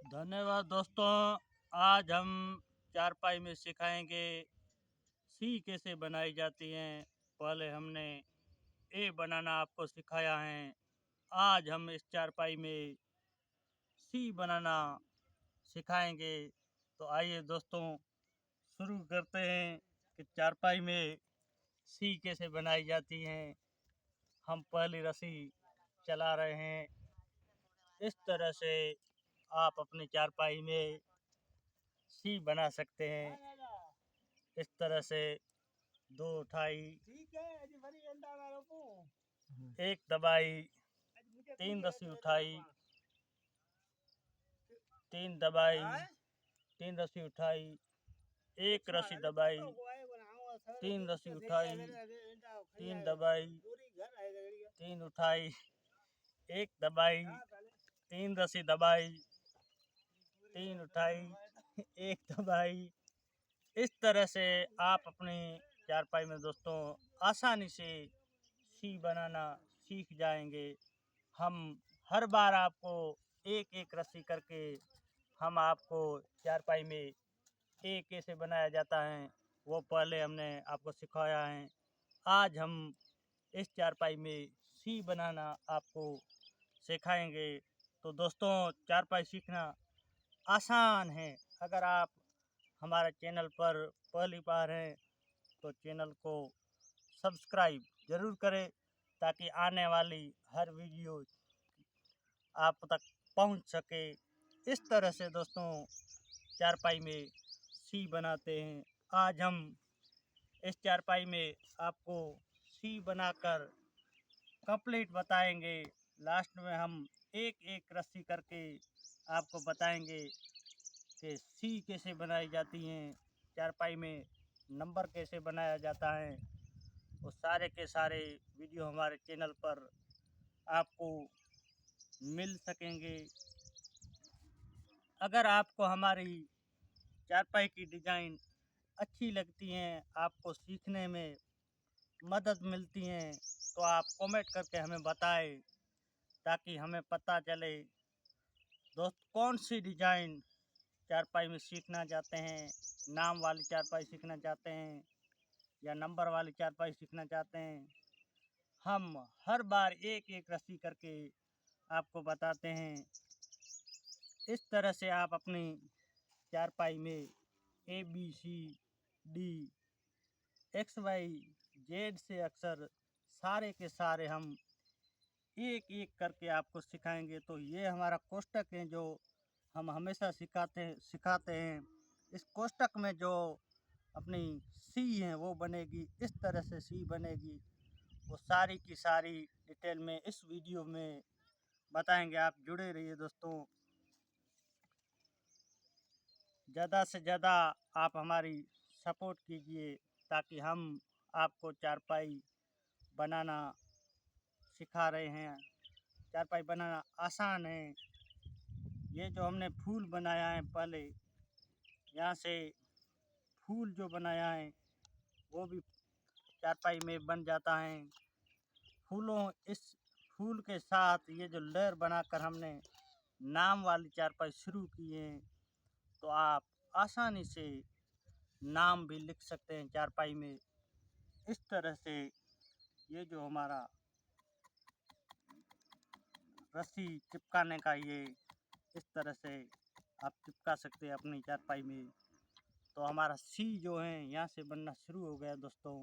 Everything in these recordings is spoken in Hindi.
धन्यवाद दोस्तों। आज हम चारपाई में सिखाएंगे सी कैसे बनाई जाती है। पहले हमने ए बनाना आपको सिखाया है। आज हम इस चारपाई में सी बनाना सिखाएंगे। तो आइए दोस्तों शुरू करते हैं कि चारपाई में सी कैसे बनाई जाती है। हम पहली रस्सी चला रहे हैं। इस तरह से आप अपनी चारपाई में सी बना सकते हैं। इस तरह से दो उठाई, एक दबाई, तीन रस्सी उठाई, तीन दबाई, तीन रस्सी उठाई, एक रस्सी दबाई, तीन रस्सी उठाई, तीन दबाई, तीन उठाई, एक दबाई, तीन रस्सी दबाई, तीन उठाई, एक दबाई। इस तरह से आप अपनी चारपाई में दोस्तों आसानी से सी बनाना सीख जाएंगे। हम हर बार आपको एक एक रस्सी करके हम आपको चारपाई में ए कैसे बनाया जाता है वो पहले हमने आपको सिखाया है। आज हम इस चारपाई में सी बनाना आपको सिखाएंगे। तो दोस्तों चारपाई सीखना आसान है। अगर आप हमारे चैनल पर पहली बार हैं तो चैनल को सब्सक्राइब ज़रूर करें ताकि आने वाली हर वीडियो आप तक पहुंच सके। इस तरह से दोस्तों चारपाई में सी बनाते हैं। आज हम इस चारपाई में आपको सी बनाकर कंप्लीट बताएंगे। लास्ट में हम एक एक रस्सी करके आपको बताएंगे कि सी कैसे बनाई जाती हैं, चारपाई में नंबर कैसे बनाया जाता है। वो सारे के सारे वीडियो हमारे चैनल पर आपको मिल सकेंगे। अगर आपको हमारी चारपाई की डिज़ाइन अच्छी लगती हैं, आपको सीखने में मदद मिलती हैं, तो आप कमेंट करके हमें बताएं ताकि हमें पता चले दोस्त कौन सी डिज़ाइन चारपाई में सीखना चाहते हैं। नाम वाली चारपाई सीखना चाहते हैं या नंबर वाली चारपाई सीखना चाहते हैं। हम हर बार एक एक रस्सी करके आपको बताते हैं। इस तरह से आप अपनी चारपाई में A B C D X Y Z से अक्सर सारे के सारे हम एक एक करके आपको सिखाएंगे। तो ये हमारा कोष्टक है जो हम हमेशा सिखाते हैं। इस कोष्टक में जो अपनी सी है वो बनेगी, इस तरह से सी बनेगी। वो सारी की सारी डिटेल में इस वीडियो में बताएंगे। आप जुड़े रहिए दोस्तों। ज़्यादा से ज़्यादा आप हमारी सपोर्ट कीजिए ताकि हम आपको चारपाई बनाना सिखा रहे हैं। चारपाई बनाना आसान है। ये जो हमने फूल बनाया है, पहले यहाँ से फूल जो बनाया है वो भी चारपाई में बन जाता है। इस फूल के साथ ये जो लेयर बनाकर हमने नाम वाली चारपाई शुरू की है, तो आप आसानी से नाम भी लिख सकते हैं चारपाई में। इस तरह से ये जो हमारा रस्सी चिपकाने का ये इस तरह से आप चिपका सकते हैं अपनी चारपाई में। तो हमारा सी जो है यहाँ से बनना शुरू हो गया दोस्तों।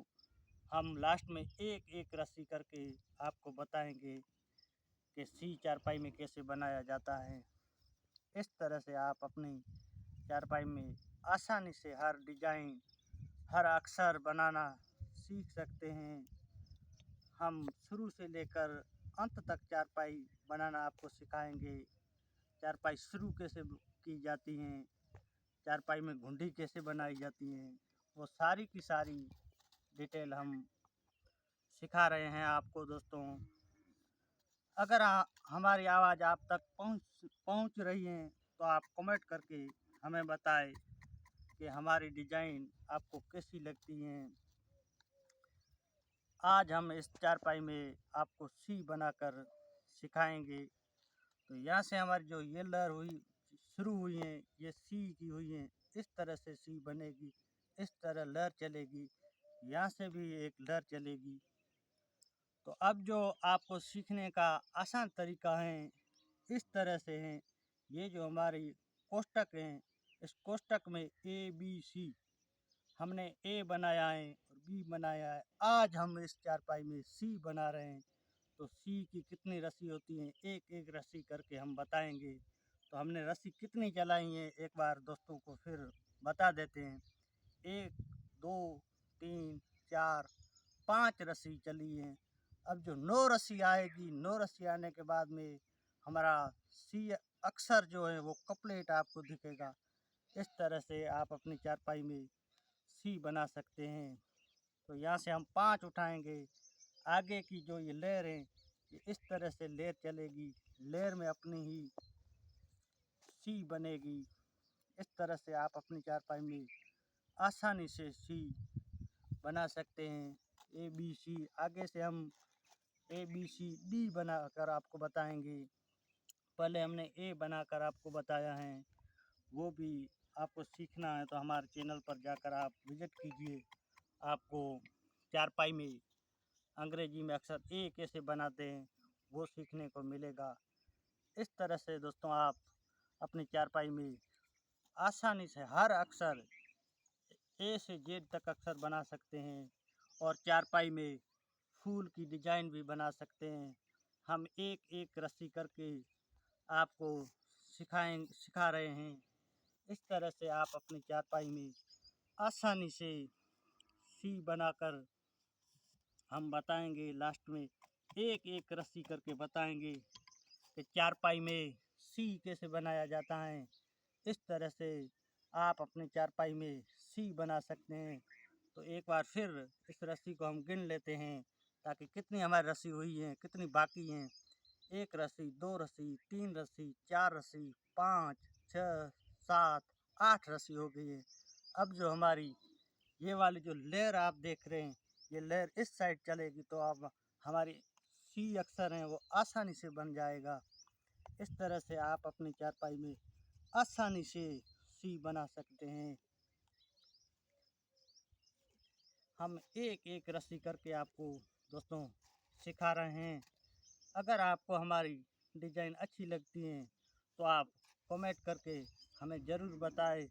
हम लास्ट में एक एक रस्सी करके आपको बताएंगे कि सी चारपाई में कैसे बनाया जाता है। इस तरह से आप अपनी चारपाई में आसानी से हर डिज़ाइन, हर अक्षर बनाना सीख सकते हैं। हम शुरू से लेकर अंत तक चारपाई बनाना आपको सिखाएंगे। चारपाई शुरू कैसे की जाती हैं, चारपाई में घुंडी कैसे बनाई जाती है, वो सारी की सारी डिटेल हम सिखा रहे हैं आपको दोस्तों। अगर हमारी आवाज़ आप तक पहुंच रही है तो आप कमेंट करके हमें बताएं कि हमारी डिज़ाइन आपको कैसी लगती हैं। आज हम इस चारपाई में आपको सी बनाकर सिखाएंगे। तो यहाँ से हमारी जो ये लेयर हुई शुरू हुई हैं ये सी की हुई हैं, इस तरह से सी बनेगी, इस तरह लहर चलेगी, यहाँ से भी एक लहर चलेगी। तो अब जो आपको सीखने का आसान तरीका है इस तरह से है, ये जो हमारी कोष्टक हैं इस कोष्टक में ए बी सी हमने ए बनाया है और बी बनाया है। आज हम इस चारपाई में सी बना रहे हैं। तो सी की कितनी रस्सी होती हैं एक एक रस्सी करके हम बताएंगे। तो हमने रस्सी कितनी चलाई है एक बार दोस्तों को फिर बता देते हैं। 1 2 3 4 5 रस्सी चली है। अब जो 9 रस्सी आएगी, 9 रस्सी आने के बाद में हमारा सी अक्षर जो है वो कंप्लीट आपको दिखेगा। इस तरह से आप अपनी चारपाई में सी बना सकते हैं। तो यहाँ से हम 5 उठाएंगे। आगे की जो ये लेयर है ये इस तरह से लेयर चलेगी, लेयर में अपनी ही सी बनेगी। इस तरह से आप अपनी चारपाई में आसानी से सी बना सकते हैं। ए बी सी आगे से हम ए बी सी डी बनाकर आपको बताएंगे। पहले हमने ए बनाकर आपको बताया है, वो भी आपको सीखना है तो हमारे चैनल पर जाकर आप विजिट कीजिए। आपको चारपाई में अंग्रेजी में अक्षर ए कैसे बनाते हैं वो सीखने को मिलेगा। इस तरह से दोस्तों आप अपनी चारपाई में आसानी से हर अक्षर ए से जेड तक अक्षर बना सकते हैं और चारपाई में फूल की डिजाइन भी बना सकते हैं। हम एक एक रस्सी करके आपको सिखा रहे हैं। इस तरह से आप अपनी चारपाई में आसानी से सी बनाकर हम बताएंगे। लास्ट में एक एक रस्सी करके बताएंगे कि चारपाई में सी कैसे बनाया जाता है। इस तरह से आप अपनी चारपाई में सी बना सकते हैं। तो एक बार फिर इस रस्सी को हम गिन लेते हैं ताकि कितनी हमारी रस्सी हुई है कितनी बाकी हैं। 1 रस्सी 2 रस्सी 3 रस्सी 4 रस्सी 5 6 7 8 रस्सी हो गई है। अब जो हमारी ये वाली जो लेयर आप देख रहे हैं ये लेयर इस साइड चलेगी तो अब हमारी सी अक्षर हैं वो आसानी से बन जाएगा। इस तरह से आप अपनी चारपाई में आसानी से सी बना सकते हैं। हम एक एक रस्सी करके आपको दोस्तों सिखा रहे हैं। अगर आपको हमारी डिज़ाइन अच्छी लगती है तो आप कमेंट करके हमें ज़रूर बताएं।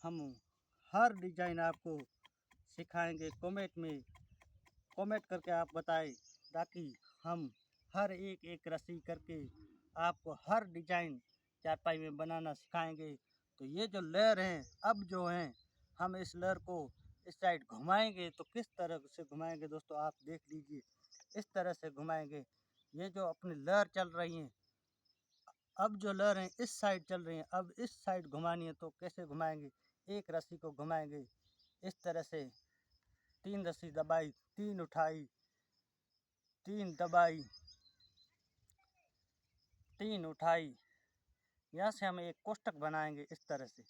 हम हर डिज़ाइन आपको सिखाएंगे। कमेंट करके आप बताएं ताकि हम हर एक एक रस्सी करके आपको हर डिज़ाइन चारपाई में बनाना सिखाएंगे। तो ये जो लेयर हैं अब जो हैं हम इस लेयर को इस साइड घुमाएंगे। तो किस तरह से घुमाएंगे दोस्तों आप देख लीजिए। इस तरह से घुमाएंगे। ये जो अपनी लहर चल रही हैं अब जो लहर हैं इस साइड चल रही हैं, अब इस साइड घुमानी है तो कैसे घुमाएंगे। एक रस्सी को घुमाएंगे इस तरह से, 3 रस्सी दबाई, 3 उठाई, 3 दबाई, 3 उठाई। यहाँ से हम एक कोष्टक बनाएंगे इस तरह से।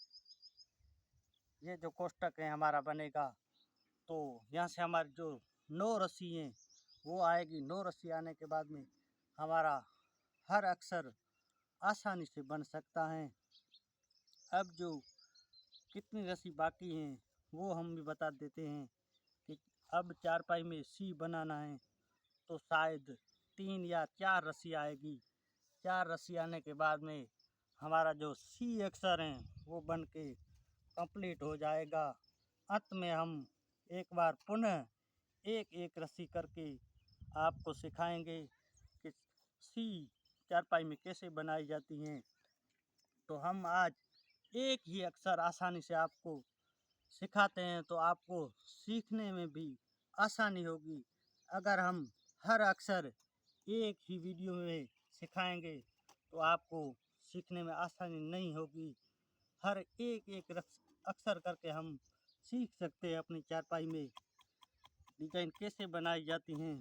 ये जो कोष्टक है हमारा बनेगा। तो यहाँ से हमारी जो 9 रस्सी हैं वो आएगी। 9 रस्सी आने के बाद में हमारा हर अक्षर आसानी से बन सकता है। अब जो कितनी रस्सी बाकी हैं वो हम भी बता देते हैं कि अब चारपाई में सी बनाना है तो शायद 3 या 4 रस्सी आएगी। 4 रस्सी आने के बाद में हमारा जो सी अक्षर हैं वो बन के कंप्लीट हो जाएगा। अंत में हम एक बार पुनः एक एक रस्सी करके आपको सिखाएंगे कि सी चारपाई में कैसे बनाई जाती हैं। तो हम आज एक ही अक्षर आसानी से आपको सिखाते हैं तो आपको सीखने में भी आसानी होगी। अगर हम हर अक्षर एक ही वीडियो में सिखाएंगे तो आपको सीखने में आसानी नहीं होगी। हर एक एक अक्षर करके हम सीख सकते हैं अपनी चारपाई में डिज़ाइन कैसे बनाई जाती हैं।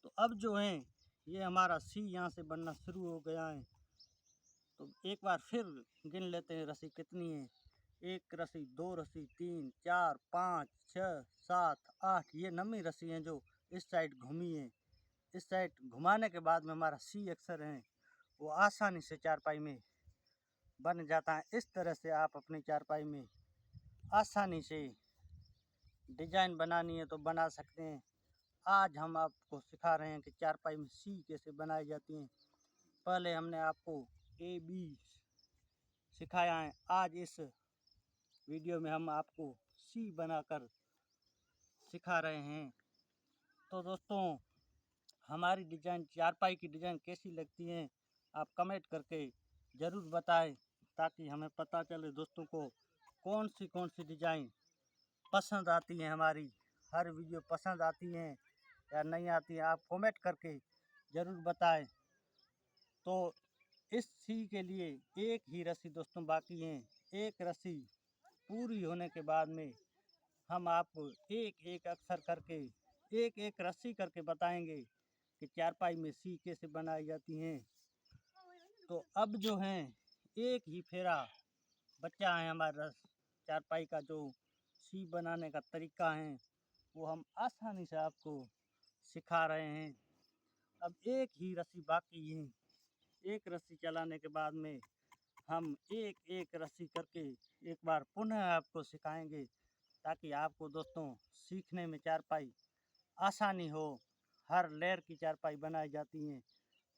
तो अब जो है ये हमारा सी यहाँ से बनना शुरू हो गया है। तो एक बार फिर गिन लेते हैं रस्सी कितनी है। 1 रस्सी 2 रस्सी 3 4 5 6 7 8 ये 9वीं रस्सी हैं जो इस साइड घूमी है। इस साइड घुमाने के बाद में हमारा सी अक्षर है वो आसानी से चारपाई में बन जाता है। इस तरह से आप अपनी चारपाई में आसानी से डिजाइन बनानी है तो बना सकते हैं। आज हम आपको सिखा रहे हैं कि चारपाई में सी कैसे बनाई जाती है। पहले हमने आपको ए बी सिखाया है, आज इस वीडियो में हम आपको सी बनाकर सिखा रहे हैं। तो दोस्तों, हमारी डिज़ाइन चारपाई की डिज़ाइन कैसी लगती है आप कमेंट करके ज़रूर बताएं, ताकि हमें पता चले दोस्तों को कौन सी डिज़ाइन पसंद आती है। हमारी हर वीडियो पसंद आती है या नहीं आती है, आप कमेंट करके ज़रूर बताएं। तो इस सी के लिए एक ही रस्सी दोस्तों बाकी है। एक रस्सी पूरी होने के बाद में हम आपको एक एक अक्षर करके, एक एक रस्सी करके बताएंगे कि चारपाई में सी कैसे बनाई जाती हैं। तो अब जो है एक ही फेरा बच्चा है हमारा चारपाई का, जो सी बनाने का तरीका है वो हम आसानी से आपको सिखा रहे हैं। अब एक ही रस्सी बाकी है। एक रस्सी चलाने के बाद में हम एक एक रस्सी करके एक बार पुनः आपको सिखाएंगे, ताकि आपको दोस्तों सीखने में चारपाई आसानी हो। हर लेयर की चारपाई बनाई जाती है,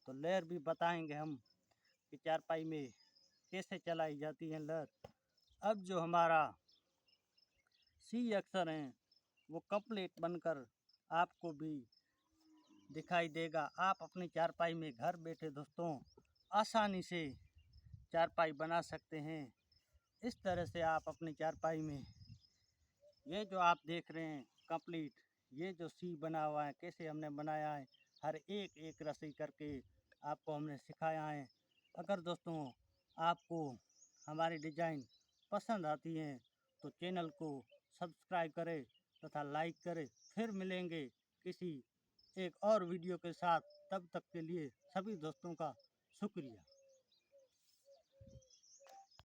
तो लेयर भी बताएंगे हम कि चारपाई में कैसे चलाई जाती है लेयर। अब जो हमारा सी अक्षर हैं वो कंप्लीट बनकर आपको भी दिखाई देगा। आप अपनी चारपाई में घर बैठे दोस्तों आसानी से चारपाई बना सकते हैं। इस तरह से आप अपनी चारपाई में ये जो आप देख रहे हैं कंप्लीट, ये जो सी बना हुआ है कैसे हमने बनाया है, हर एक एक रस्सी करके आपको हमने सिखाया है। अगर दोस्तों आपको हमारी डिज़ाइन पसंद आती है तो चैनल को सब्सक्राइब करें तथा लाइक करें। फिर मिलेंगे किसी एक और वीडियो के साथ, तब तक के लिए सभी दोस्तों का शुक्रिया।